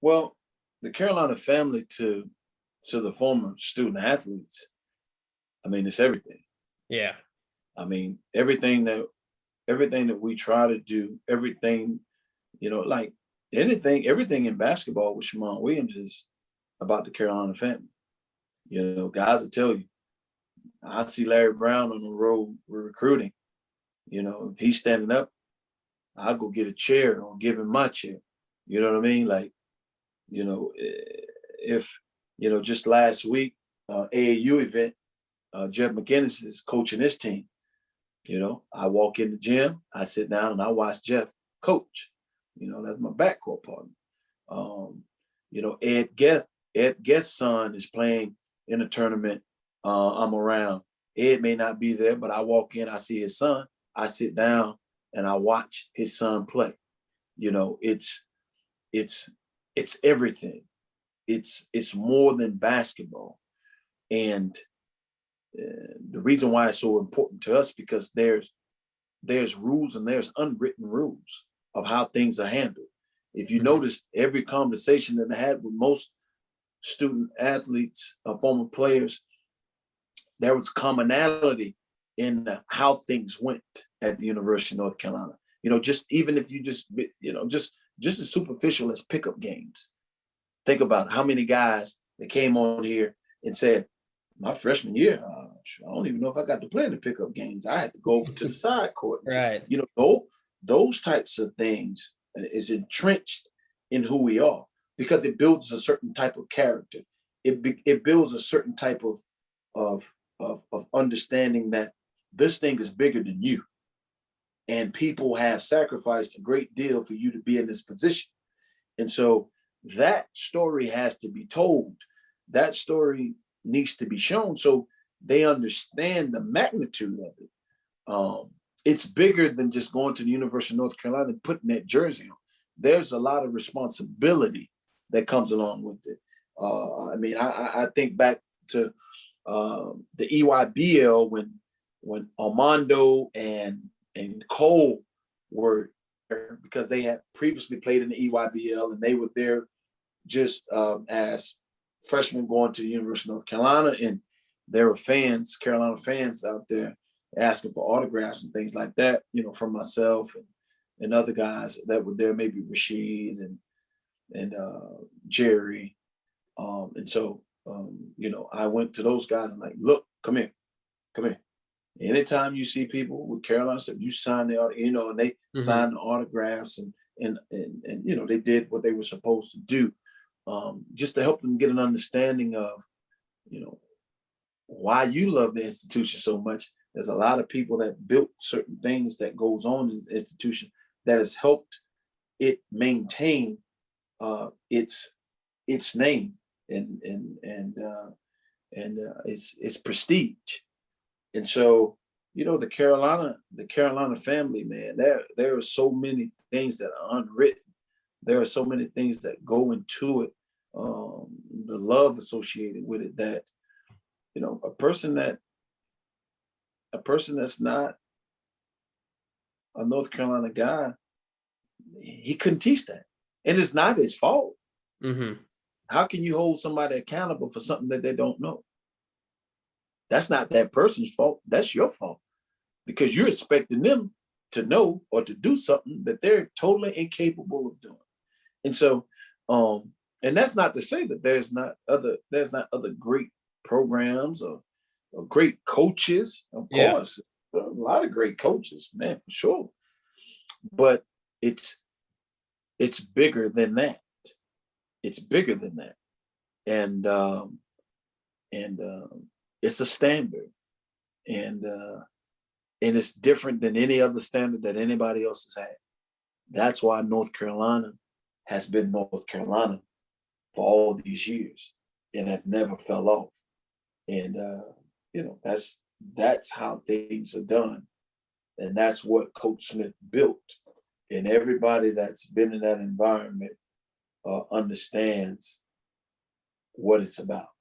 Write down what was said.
Well, the Carolina family to the former student athletes, I mean, it's everything. Yeah. I mean, everything that we try to do, everything, like everything in basketball with Shammond Williams is about the Carolina family. Guys will tell you, I see Larry Brown on the road with recruiting. If he's standing up, I'll go get a chair or give him my chair. You know what I mean? Like, if, just last week, AAU event, Jeff McInnes is coaching this team. I walk in the gym, I sit down and I watch Jeff coach. That's my backcourt partner. Ed Guest's son is playing in a tournament. I'm around. Ed may not be there, but I walk in, I see his son, I sit down and I watch his son play. It's everything. It's more than basketball. And the reason why it's so important to us, because there's rules and there's unwritten rules of how things are handled. If you notice, every conversation that I had with most student athletes, former players, there was commonality in how things went at the University of North Carolina. Just even if you just as superficial as pickup games. Think about how many guys that came on here and said, my freshman year, I don't even know if I got to play in the pickup games. I had to go over to the side court. Right. Those types of things is entrenched in who we are, because it builds a certain type of character. It builds a certain type of understanding that this thing is bigger than you. And people have sacrificed a great deal for you to be in this position. And so that story has to be told. That story needs to be shown so they understand the magnitude of it. It's bigger than just going to the University of North Carolina and putting that jersey on. There's a lot of responsibility that comes along with it. I think back to the EYBL when Armando and Cole were there, because they had previously played in the EYBL and they were there just as freshmen going to the University of North Carolina, and there were Carolina fans out there asking for autographs and things like that, from myself and other guys that were there, maybe Rashid and Jerry. And so, I went to those guys and like, look, come here. Anytime you see people with Carolina stuff, you sign the, and they signed the autographs and they did what they were supposed to do, just to help them get an understanding of, why you love the institution so much. There's a lot of people that built certain things that goes on in the institution that has helped it maintain its name and its prestige. And so, the Carolina family, man, there are so many things that are unwritten. There are so many things that go into it, the love associated with it, that, a person that's not a North Carolina guy, he couldn't teach that. And it's not his fault. Mm-hmm. How can you hold somebody accountable for something that they don't know? That's not that person's fault. That's your fault, because you're expecting them to know or to do something that they're totally incapable of doing. And so, and that's not to say that there's not other great programs or great coaches. Of course, a lot of great coaches, man, for sure. But it's bigger than that. It's bigger than that, and it's a standard, and it's different than any other standard that anybody else has had. That's why North Carolina has been North Carolina for all these years and have never fell off. And that's how things are done, and that's what Coach Smith built. And everybody that's been in that environment understands what it's about.